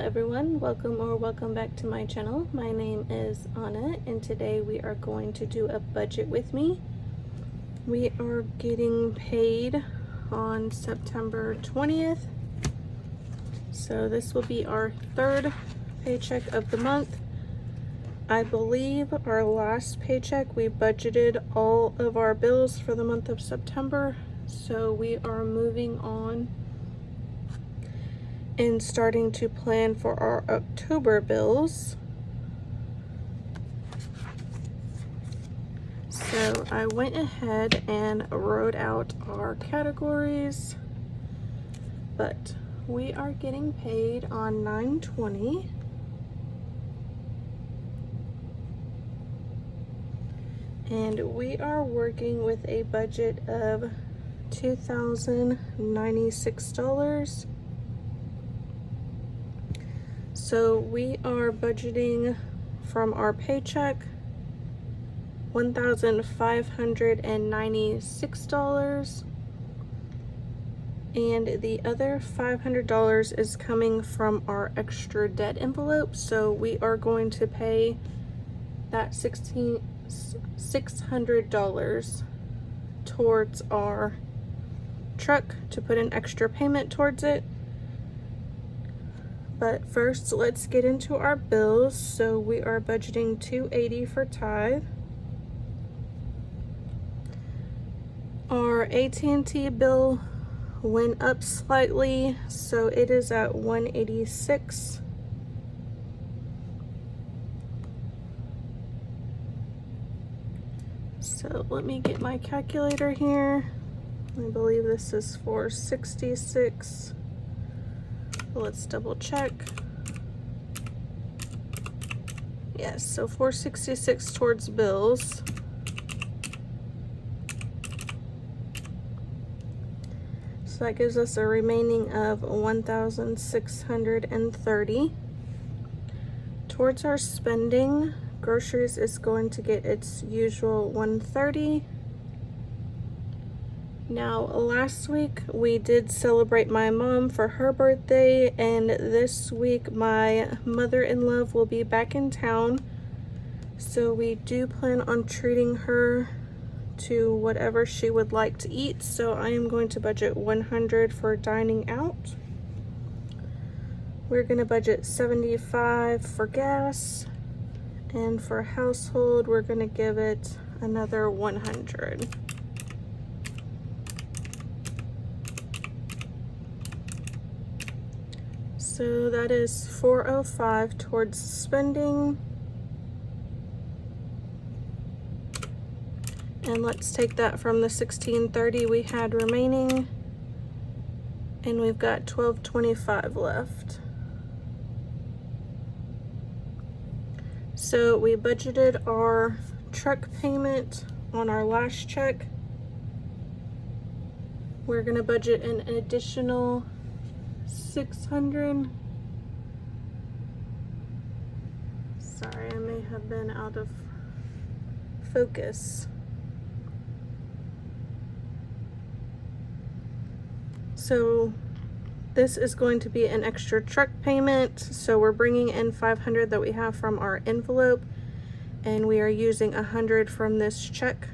everyone, welcome back to my channel. My name is Anna and today we are going to do a budget with me. We are getting paid on September 20th, so this will be our third paycheck of the month. I believe our last paycheck we budgeted all of our bills for the month of September, so we are moving on and starting to plan for our October bills. So I went ahead and wrote out our categories, but we are getting paid on 9/20. And we are working with a budget of $2,096. So we are budgeting from our paycheck $1,596, and the other $500 is coming from our extra debt envelope. So we are going to pay that $600 towards our truck to put an extra payment towards it. But first, let's get into our bills. So we are budgeting $280 for tithe. Our AT&T bill went up slightly, so it is at $186. So let me get my calculator here. I believe this is $466. Let's double check. Yes, so $466 towards bills. So that gives us a remaining of $1,630. Towards our spending, groceries is going to get its usual $130. Now, last week we did celebrate my mom for her birthday, and this week my mother-in-law will be back in town. So we do plan on treating her to whatever she would like to eat. So I am going to budget $100 for dining out. We're going to budget $75 for gas, and for household we're going to give it another $100. So that is $405 towards spending. And let's take that from the $1630 we had remaining, and we've got $1225 left. So we budgeted our truck payment on our last check. We're gonna budget an additional $600. Sorry, I may have been out of focus. So this is going to be an extra truck payment. So we're bringing in $500 that we have from our envelope, and we are using $100 from this check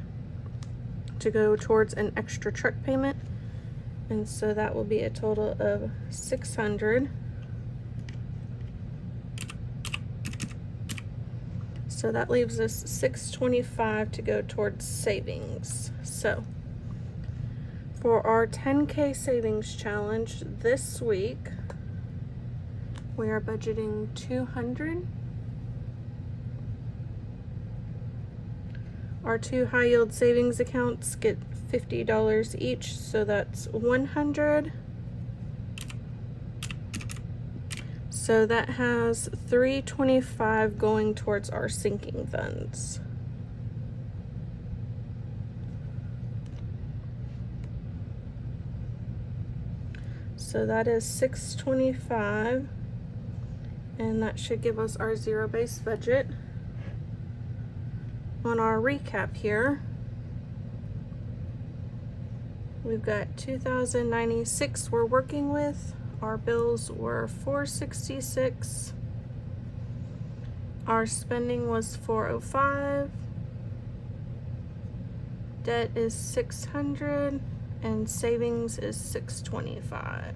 to go towards an extra truck payment. And so that will be a total of $600. So that leaves us $625 to go towards savings. So for our 10K savings challenge this week, we are budgeting $200. Our two high yield savings accounts get $50 each, so that's $100. So that has $325 going towards our sinking funds. So that is $625, and that should give us our zero-based budget. On our recap here, we've got $2,096 we're working with. Our bills were $466. Our spending was $405. Debt is $600 and savings is $625.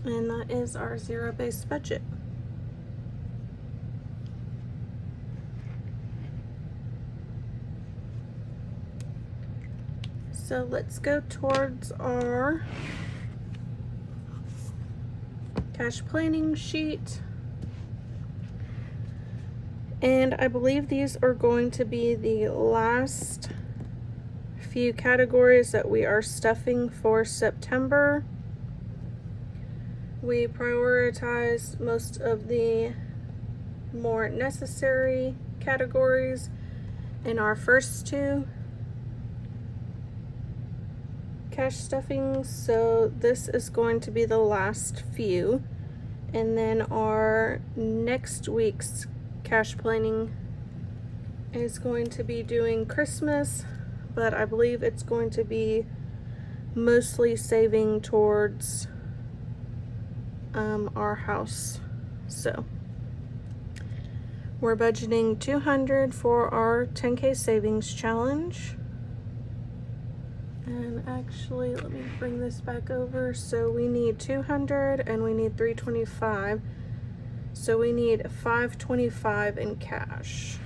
And that is our zero-based budget. So let's go towards our cash planning sheet. And I believe these are going to be the last few categories that we are stuffing for September. We prioritized most of the more necessary categories in our first two cash stuffings, so this is going to be the last few. And then our next week's cash planning is going to be doing Christmas, but I believe it's going to be mostly saving towards our house. So we're budgeting $200 for our 10K savings challenge. And actually, let me bring this back over. So we need 200 and we need 325. So we need 525 in cash.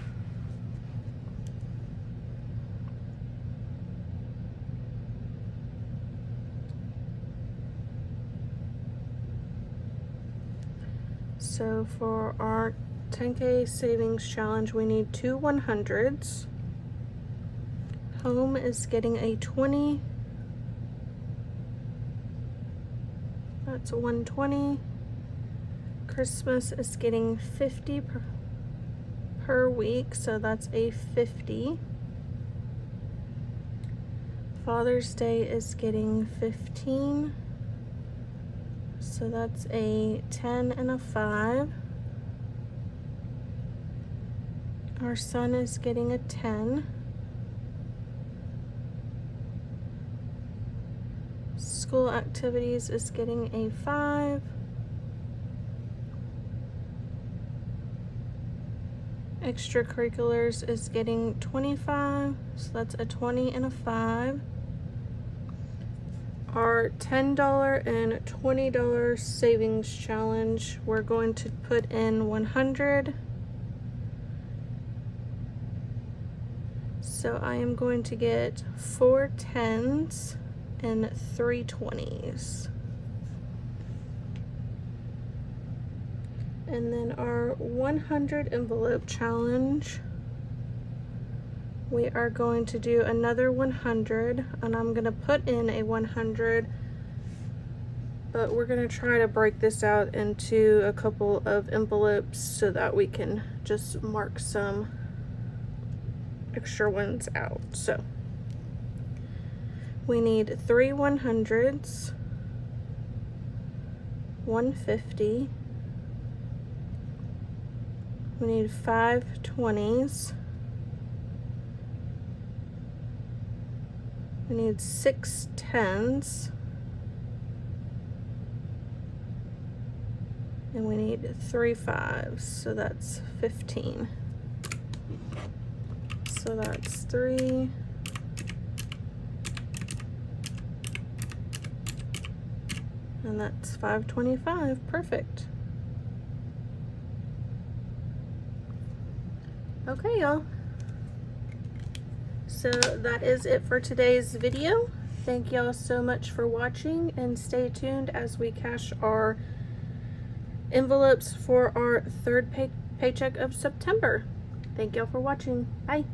So for our 10K savings challenge, we need 2 100s. Home is getting a 20. That's a 120. Christmas is getting 50 per week, so that's a 50. Father's Day is getting 15. So that's a 10 and a 5. Our son is getting a 10. School activities is getting a 5. Extracurriculars is getting 25, so that's a 20 and a 5. Our $10 and $20 savings challenge, we're going to put in 100. So I am going to get 4 10s and 3 20s. And then our 100 envelope challenge, we are going to do another 100, and I'm going to put in a 100, but we're going to try to break this out into a couple of envelopes so that we can just mark some extra ones out. So we need 3 100s, 150. We need 5 20s. We need 6 10s. And we need 3 5s, so that's 15. So that's 3. And that's 525, perfect. Okay, y'all. So that is it for today's video. Thank y'all so much for watching, and stay tuned as we cash our envelopes for our third paycheck of September. Thank y'all for watching. Bye.